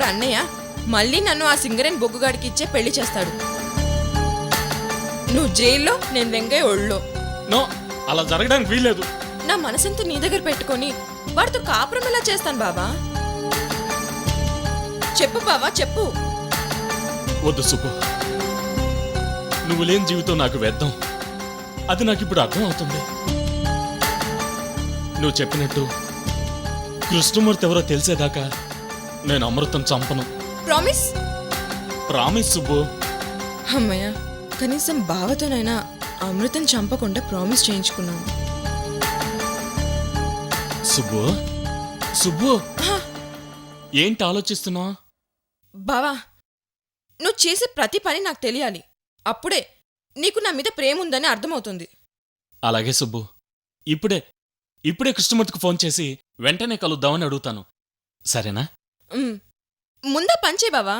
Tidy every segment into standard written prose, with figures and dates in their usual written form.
ఇప్పుడు అన్నయ్య మళ్ళీ నన్ను ఆ సింగరేణి బొగ్గుగాడికి ఇచ్చే పెళ్లి చేస్తాడు. నువ్వు జైల్లో, నేను వెంగయ్య ఒళ్ళో. నో, అలా జరగడానికి వీల్లేదు. నా మనసంతా నీ దగ్గర పెట్టుకొని వాడితో కాపురం ఎలా చేస్తాను బావా? చెప్పు బావా, చెప్పు. వద్దు సుబ్బు, నువ్వు లేని జీవితం నాకు వ్యర్థం. అది నాకు ఇప్పుడు అర్థం అవుతుంది. నువ్వు చెప్పినట్టు కృష్ణమూర్తి ఎవరో తెలిసేదాకా నేను అమృతం చంపను. ప్రామిస్? ప్రామిస్ సుబ్బు. అమ్మయ్య, కనీసం బావతోనైనా అమృతం చంపకుండా ప్రామిస్ చేయించుకున్నాను. సుబ్బు, సుబ్బు, ఏంటి ఆలోచిస్తున్నావు? బావా, నువ్వు చేసే ప్రతి పని నాకు తెలియాలి. అప్పుడే నీకు నా మీద ప్రేమ ఉందని అర్థమవుతుంది. అలాగే సుబ్బు, ఇప్పుడే కృష్ణమూర్తికి ఫోన్ చేసి వెంటనే కలుద్దామని అడుగుతాను, సరేనా? ముందా పంచే బావా.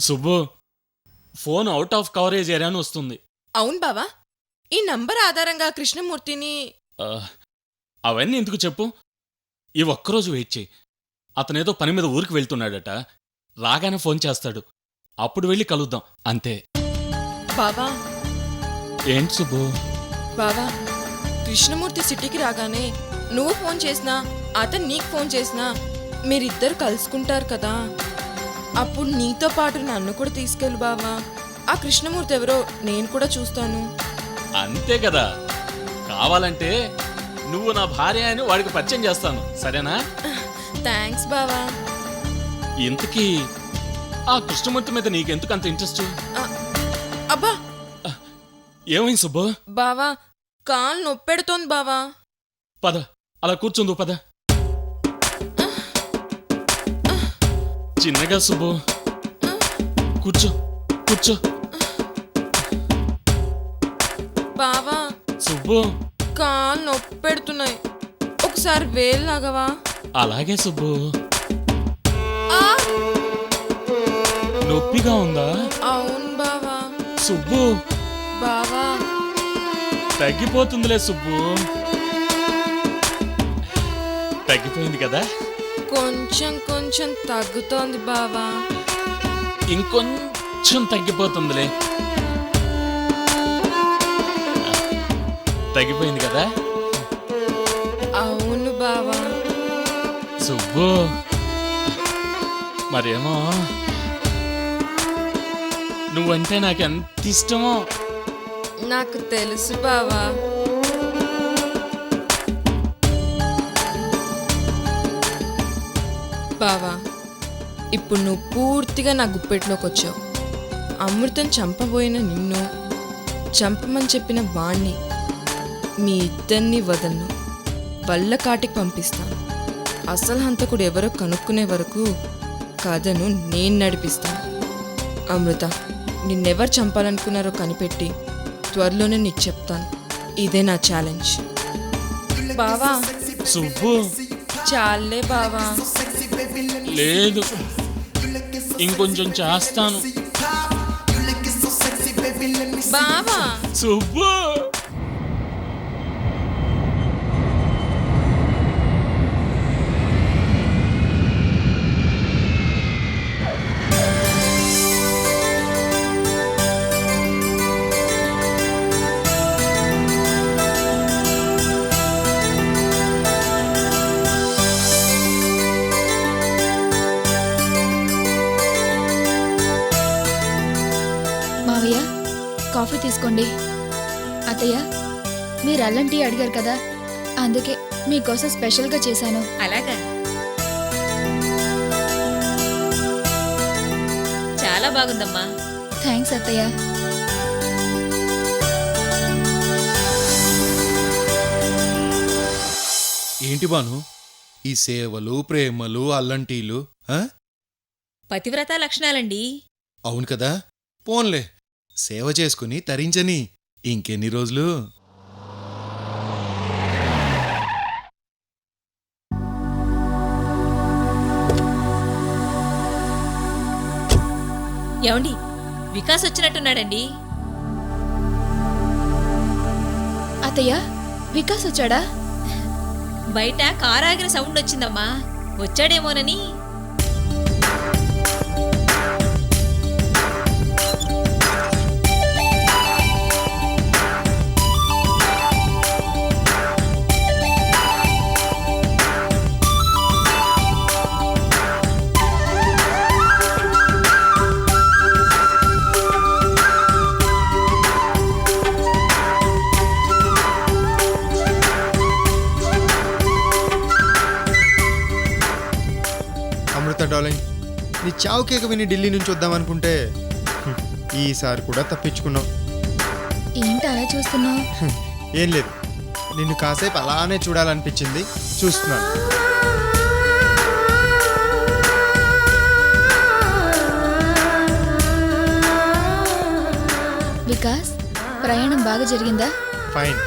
Subbu, phone out of coverage area అని వస్తుంది. అవును బావా, ఈ నంబర్ ఆధారంగా కృష్ణమూర్తిని... అవన్నీ ఎందుకు చెప్పు. ఈ ఒక్కరోజు వెయిట్ చేయి. అతనేదో పని మీద ఊరికి వెళ్తున్నాడట. రాగానే ఫోన్ చేస్తాడు. అప్పుడు వెళ్ళి కలుద్దాం, అంతే. బావా. ఏంటి సుబ్బు? బావా, కృష్ణమూర్తి సిటీకి రాగానే నువ్వు ఫోన్ చేసినా అతను నీకు ఫోన్ చేసినా మీరిద్దరు కలుసుకుంటారు కదా. అప్పుడు నీతో పాటు నన్ను కూడా తీసుకెళ్ళు బావా. ఆ కృష్ణమూర్తి ఎవరో నేను కూడా చూస్తాను. అంతే కదా. కావాలంటే నువ్వు నా భార్య అని వాడికి పరిచయం చేస్తాను, సరేనా? థ్యాంక్స్ బావా. ఇంతకీ ఆ కృష్ణమూర్తి మీద నీకెందుకు అంత ఇంట్రెస్ట్? అబ్బా, ఏమైంది సుబ్బు? బావా, కాలు నొప్పెడుతోంది బావా. పద, అలా కూర్చుందు, పద. చిన్నగా సుబ్బు, కూర్చో కూర్చో. బావా, సుబ్బు, కాలు నొప్పెడుతున్నాయి, ఒకసారి వేలు లాగవా? అలాగే సుబ్బు. నొప్పిగా ఉందా? అవును బావా. సుబ్బు, బావా, తగ్గిపోతుందిలే సుబ్బు. తగ్గిపోయింది కదా? కొంచెం కొంచెం తగ్గుతోంది బావా. ఇంకొంచెం తగ్గిపోతుందిలే. తగ్గిపోయింది కదా? అవును బావా. సుబ్బు, మరేమో నువ్వంటే నాకెంత ఇష్టమో. నాకు తెలుసు బావా. బావా, ఇప్పుడు నువ్వు పూర్తిగా నా గుప్పెట్లోకి వచ్చావు. అమృతం చంపబోయిన నిన్ను, చంపమని చెప్పిన వాణ్ణి, మీ ఇద్దరిని వదలను. వల్లకాటికి పంపిస్తాను. అసలు హంతకుడు ఎవరో కనుక్కునే వరకు కథను నేను నడిపిస్తాను. అమృత, నిన్నెవరు చంపాలనుకున్నారో కనిపెట్టి త్వరలోనే నీకు చెప్తాను. ఇదే నా ఛాలెంజ్. బావా. సుబ్బు, చాలే బావా. లేదు, ఇంకొంచెం చేస్తాను. బావా. సుబ్బు, కాఫీ తీసుకోండి. అత్తయ్య, మీరు అల్లం టీ అడిగారు కదా, అందుకే మీకోసం స్పెషల్గా చేశాను. అలాగా? చాలా బాగుందమ్మా. థ్యాంక్స్ అత్తయ్య. ఏంటి బాను ఈ సేవలు, ప్రేమలు, అల్లంటీలు? పతివ్రత లక్షణాలండి. అవును కదా. పోన్లే, సేవ చేసుకుని తరించని ఇంకెన్ని రోజులు. ఏమండి వికాస్ వచ్చినట్టున్నాడండి. అత్తయ్య వికాస్ వచ్చాడా? బయట కారు ఆగిన సౌండ్ వచ్చిందమ్మా. వచ్చాడేమోనని. అమృత డార్లింగ్, నీ చావు కేక విని ఢిల్లీ నుంచి వద్దామనుకుంటే ఈసారి కూడా తప్పించుకున్నావు. ఏంటి అలా చూస్తున్నావు? ఏం లేదు, నిన్ను కాసేపు అలానే చూడాలనిపించింది, చూస్తున్నాను. వికాస్ ప్రయాణం బాగా జరిగిందా? ఫైన్.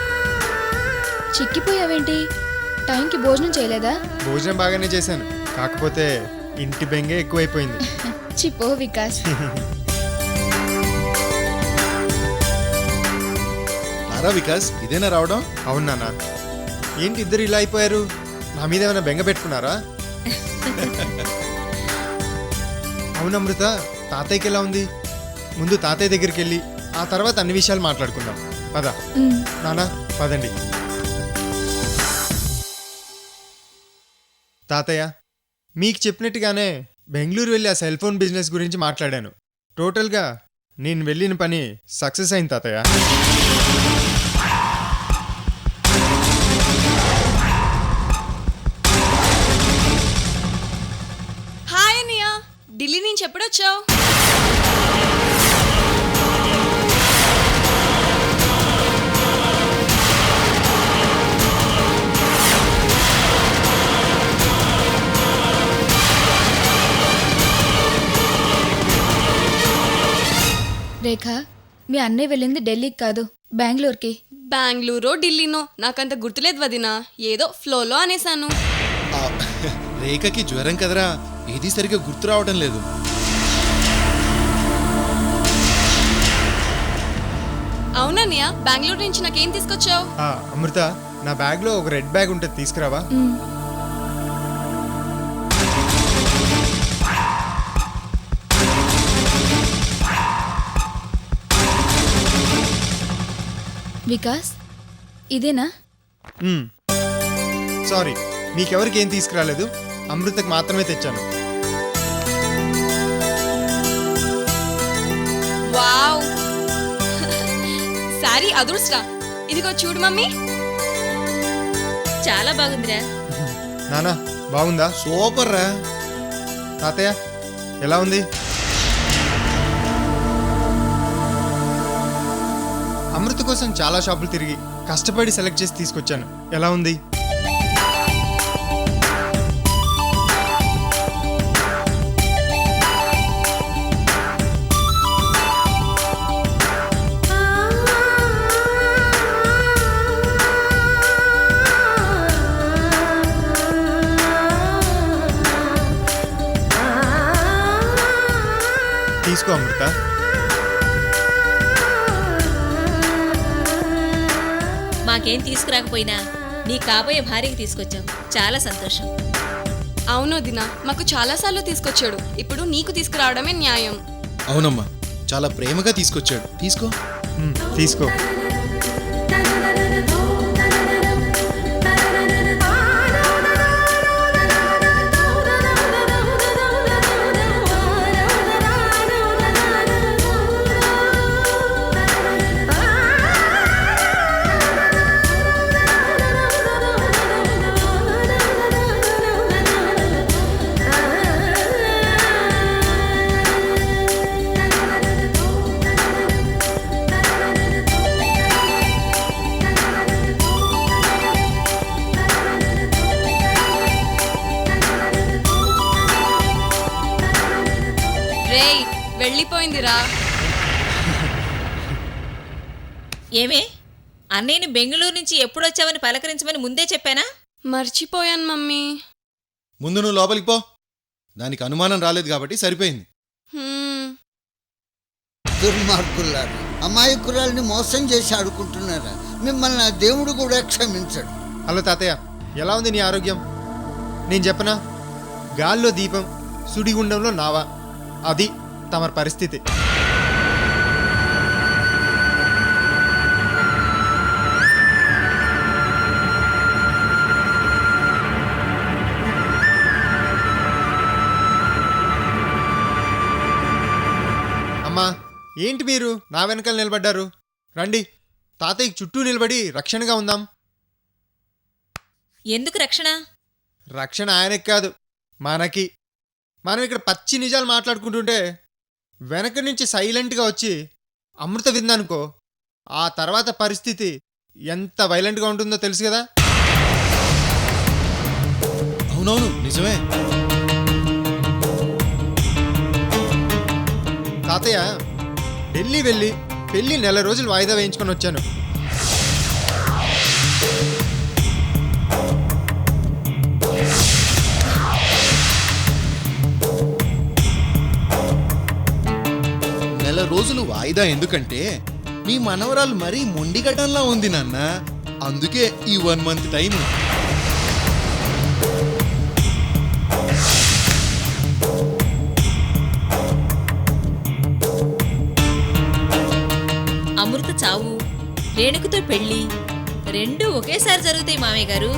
చిక్కిపోయావేంటి? టైంకి భోజనం చేయలేదా? భోజనం బాగానే చేశాను, కాకపోతే ఇంటి బెంగే ఎక్కువైపోయింది. చిప్పో వికాస్. రారా వికాస్, ఇదేనా రావడం? అవును నాన్న. ఏంటి ఇద్దరు ఇలా అయిపోయారు? నా మీద ఏమైనా బెంగ పెట్టుకున్నారా? అవును అమృత, తాతయ్యకి ఎలా ఉంది? ముందు తాతయ్య దగ్గరికి వెళ్ళి ఆ తర్వాత అన్ని విషయాలు మాట్లాడుకుందాం. పద ఉమ్, నాన్న, పదండి. తాతయ్య, మీకు చెప్పినట్టుగానే బెంగళూరు వెళ్ళి ఆ సెల్ ఫోన్ బిజినెస్ గురించి మాట్లాడాను. టోటల్గా నేను వెళ్ళిన పని సక్సెస్ అయింది తాతయ్య. హాయ్ అన్నయ్య, ఢిల్లీ నుంచి ఎప్పుడొచ్చావు? రేఖ, మీ అన్నయ్య వెళ్ళింది ఢిల్లీకి కాదు, బెంగళూరుకి. బెంగళూరో ఢిల్లీనో నాకంత గుర్తులేదు వదినా, ఏదో ఫ్లోలో అనేసాను. ఆ, రేఖకి జ్వరం కదరా, ఏది సరిగ్గా గుర్తు రావడం లేదు. అవునన్నయ్య, బెంగళూరు నుంచి నాకేం తీసుకొచ్చావు? అమృత, నా బ్యాగ్లో ఒక రెడ్ బ్యాగ్ ఉంటుంది, తీసుకురావా? ఉమ్, వికాస్ ఇదేనా? సారీ, మీకెవరికి ఏం తీసుకురాలేదు, అమృతకు మాత్రమే తెచ్చాను. వావ్, సారీ అదృష్టా. ఇదిగో చూడు మమ్మీ. చాలా బాగుందిరా. నానా, బాగుందా? సూపర్ రా. తాతయ్య, ఎలా ఉంది? అమృత కోసం చాలా షాపులు తిరిగి కష్టపడి సెలెక్ట్ చేసి తీసుకొచ్చాను. ఎలా ఉంది? తీసుకో అమృత. మాకేం తీసుకురాకపోయినా నీ కాబోయే భార్యకి తీసుకొచ్చావు. చాలా సంతోషం. అవును వదినా, మాకు చాలాసార్లు తీసుకొచ్చాడు, ఇప్పుడు నీకు తీసుకురావడమే న్యాయం. అవునమ్మా, చాలా ప్రేమగా తీసుకొచ్చాడు. తీసుకో. తీసుకో. రేయ్, వెళ్ళిపోయిందిరా. ఏమే, అన్నయ్యని బెంగళూరు నుంచి ఎప్పుడొచ్చావని పలకరించమని ముందే చెప్పానా? మర్చిపోయాను మమ్మీ. ముందు నువ్వు లోపలికి పో. దానికి అనుమానం రాలేదు కాబట్టి సరిపోయింది. హ్మ్. దుర్మార్గులారా, అమాయకురాల్ని మోసం చేసి ఆడుకుంటున్నారా? మిమ్మల్ని ఆ దేవుడు కూడా క్షమించడు. హలో తాతయ్య, ఎలా ఉంది నీ ఆరోగ్యం? నేను చెప్పనా, గాల్లో దీపం సుడిగుండంలో నావా, అది తమ పరిస్థితి. అమ్మా, ఏంటి మీరు నా వెనకాల నిలబడ్డారు? రండి, తాతయ్యకి చుట్టూ నిలబడి రక్షణగా ఉందాం. ఎందుకు రక్షణ? రక్షణ ఆయనకి కాదు, మనకి. మనం ఇక్కడ పచ్చి నిజాలు మాట్లాడుకుంటుంటే వెనక నుంచి సైలెంట్గా వచ్చి అమృత విందనుకో, ఆ తర్వాత పరిస్థితి ఎంత వైలెంట్గా ఉంటుందో తెలుసు కదా. అవునవును, నిజమే. తాతయ్య, ఢిల్లీ వెళ్ళి పెళ్ళి 4 రోజులు వాయిదా వేయించుకొని వచ్చాను. నెల రోజులు వాయిదా ఎందుకంటే మీ మనవరాలు మరీ మొండిగటంలా ఉంది నాన్న. అందుకే ఈ 1 మంత్ టైం. అమృత చావు, రేణుకుతో పెళ్లి రెండూ ఒకేసారి జరుగుతాయి మామయ్య గారు.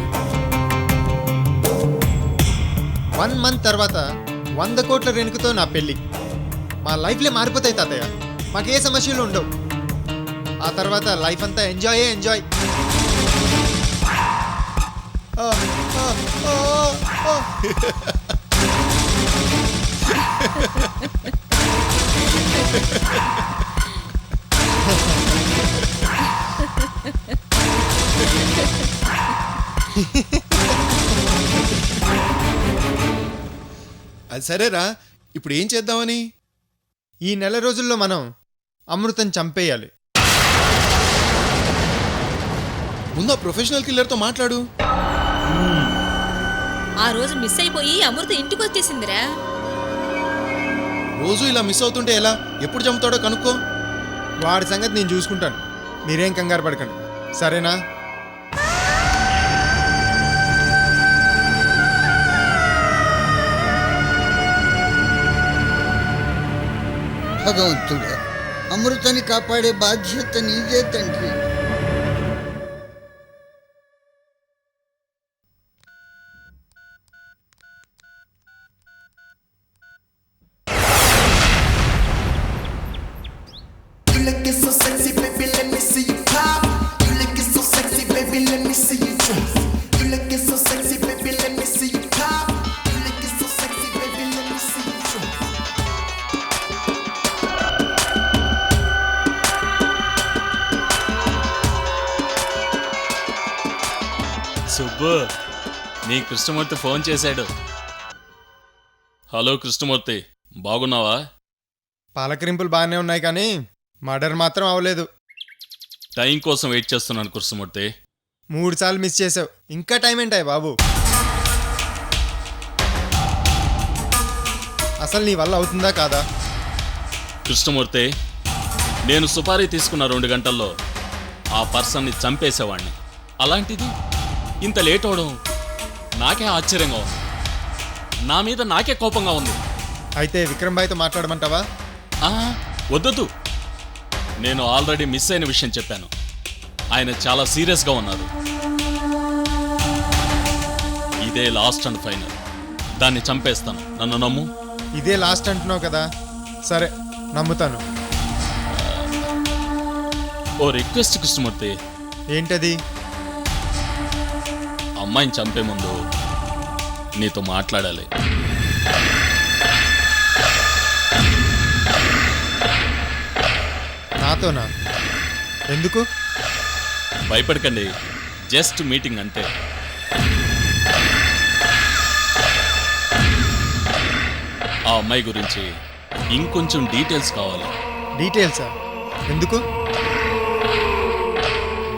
1 మంత్ తర్వాత 100 కోట్ల రేణుకతో నా పెళ్ళి. మా లైఫ్లే మారిపోతాయి తాతయ్య, మాకే సమస్యలు ఉండవు. ఆ తర్వాత లైఫ్ అంతా ఎంజాయే ఎంజాయ్. అది సరేరా, ఇప్పుడు ఏం చేద్దామని? ఈ 4 రోజుల్లో మనం అమృతం చంపేయాలి. ముందు ఆ ప్రొఫెషనల్ కిల్లర్తో మాట్లాడు. ఆ రోజు మిస్ అయిపోయి అమృత ఇంటికి వచ్చేసిందిరా. రోజు ఇలా మిస్ అవుతుంటే ఎలా? ఎప్పుడు చంపుతాడో కనుక్కో. వాడి సంగతి నేను చూసుకుంటాను, మీరేం కంగారు పడకండి, సరేనా? భగవంతుడా, అమృతని కాపాడే బాధ్యత నీదే తండ్రి. సుబ్బు, నీ కృష్ణమూర్తి ఫోన్ చేశాడు. హలో కృష్ణమూర్తి, బాగున్నావా? పాలకరింపులు బాగానే ఉన్నాయి కానీ మర్డర్ మాత్రం అవ్వలేదు. టైం కోసం వెయిట్ చేస్తున్నాను కృష్ణమూర్తి. 3 సార్లు మిస్ చేసావు, ఇంకా టైం ఏంటాయి బాబు? అసలు నీ వల్ల అవుతుందా కాదా? కృష్ణమూర్తి, నేను సుపారీ తీసుకున్న 2 గంటల్లో ఆ పర్సన్ని చంపేసేవాణ్ణి. అలాంటిది ఇంత లేట్ అవడం నాకే ఆశ్చర్యంగా ఉంది. నా మీద నాకే కోపంగా ఉంది. అయితే విక్రమ్ భాయ్తో మాట్లాడమంటావా? వద్దొద్దు, నేను ఆల్రెడీ మిస్ అయిన విషయం చెప్పాను. ఆయన చాలా సీరియస్గా ఉన్నారు. ఇదే లాస్ట్ అండ్ ఫైనల్. దాన్ని చంపేస్తాను, నన్ను నమ్ము. ఇదే లాస్ట్ అంటున్నావు కదా, సరే నమ్ముతాను. ఓ రిక్వెస్ట్ కృష్ణమూర్తి. ఏంటది? అమ్మాయిని చంపే ముందు నీతో మాట్లాడాలి. నాతోనా? ఎందుకు? భయపడకండి, జస్ట్ మీటింగ్ అంతే. ఆ అమ్మాయి గురించి ఇంకొంచెం డీటెయిల్స్ కావాలి. డీటెయిల్సా? ఎందుకు?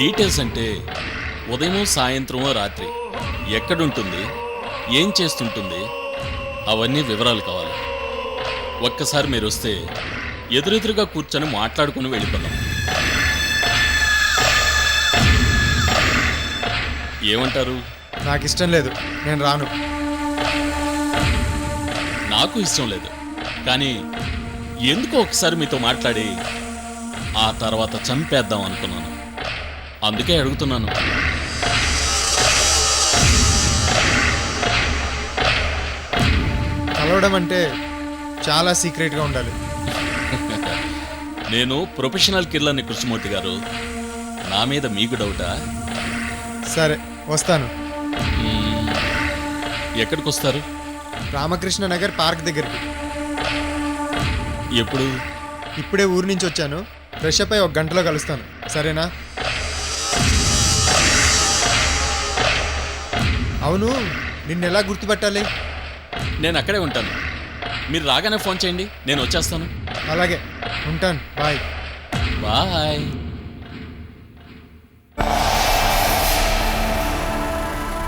డీటెయిల్స్ అంటే ఉదయమో సాయంత్రమో రాత్రి ఎక్కడుంటుంది, ఏం చేస్తుంటుంది, అవన్నీ వివరాలు కావాలి. ఒక్కసారి మీరు వస్తే ఎదురెదురుగా కూర్చొని మాట్లాడుకుని వెళ్ళిపోదాం. ఏమంటారు? నాకు ఇష్టం లేదు, నేను రాను. నాకు ఇష్టం లేదు, కానీ ఎందుకో ఒకసారి మీతో మాట్లాడి ఆ తర్వాత చంపేద్దాం అనుకున్నాను. అందుకే అడుగుతున్నాను. కలవడం అంటే చాలా సీక్రెట్గా ఉండాలి. నేను ప్రొఫెషనల్ కిల్లర్ని కృష్ణమూర్తి గారు. నా మీద మీకు డౌటా? సరే, వస్తాను. ఎక్కడికి వస్తారు? రామకృష్ణ నగర్ పార్క్ దగ్గరికి. ఎప్పుడు? ఇప్పుడే ఊరు నుంచి వచ్చాను. ఫ్రెష్ అప్ అయి 1 గంటలో కలుస్తాను, సరేనా? అవును, నిన్నెలా గుర్తుపట్టాలి? నేను అక్కడే ఉంటాను. మీరు రాగానే ఫోన్ చేయండి, నేను వచ్చేస్తాను. అలాగే, ఉంటాను. బాయ్. బాయ్.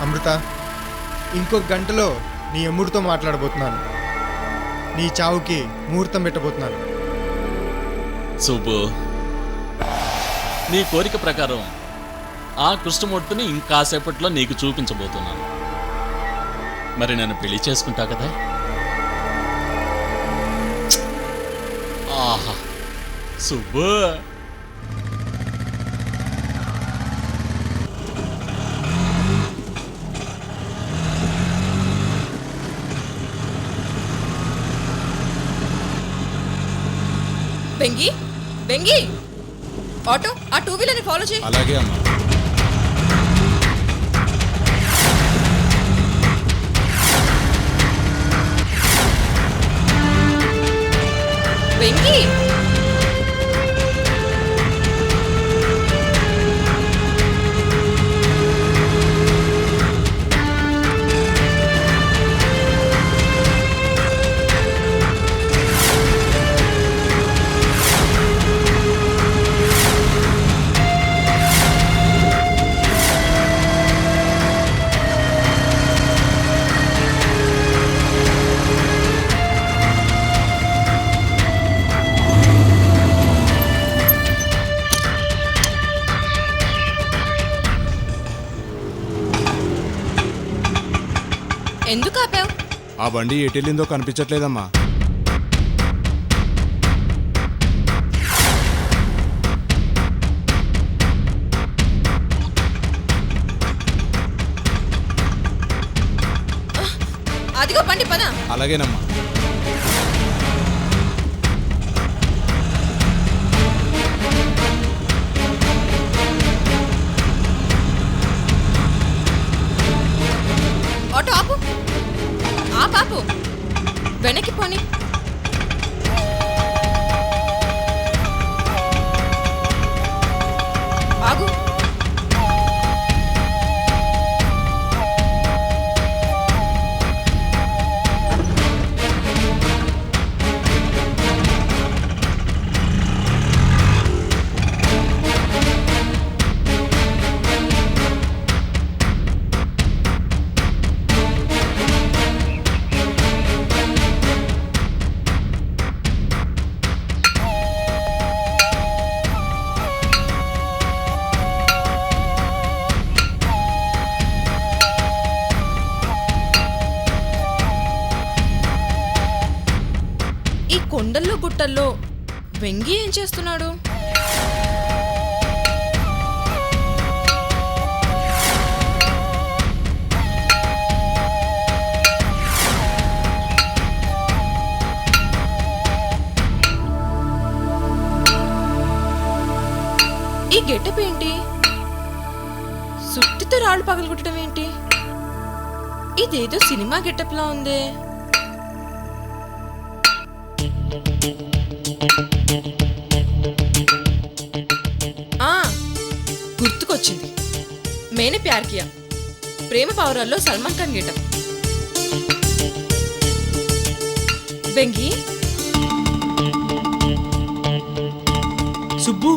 అమృత, ఇంకొక గంటలో నీ అమ్ముడితో మాట్లాడబోతున్నాను. నీ చావుకి ముహూర్తం పెట్టబోతున్నాను. సుబ్బు, నీ కోరిక ప్రకారం ఆ కృష్ణమూర్తిని ఇంకాసేపట్లో నీకు చూపించబోతున్నాను. మరి నన్ను పెళ్లి చేసుకుంటా కదా? ఆహా సుబ్బు. బెంగి, బెంగి, ఆటో ఆ 2 వీలర్ని ఫాలో చేయి. అలాగే అమ్మా. బెంగి, ఎందుకు ఆపావు? ఆ బండి ఎటెళ్ళిందో కనిపించట్లేదమ్మా. అదిగో బండి, పద. అలాగేనమ్మా. ఆటో ఆపు, ఆ పాపు, వెనక్కి పోని. ఆగు. ఈ కొండల్లో గుట్టల్లో వెంగి ఏం చేస్తున్నాడు? ఈ గెటప్ ఏంటి? సుత్తితో రాళ్ళు పగలగొట్టడం ఏంటి? ఇదేదో సినిమా గెటప్లా ఉందే. ఆ, గుర్తుకొచ్చింది. మేనే ప్యార్ కియా, ప్రేమ పావురాల్లో సల్మాన్ ఖాన్ గెటప్. బెంగి, సుబ్బు,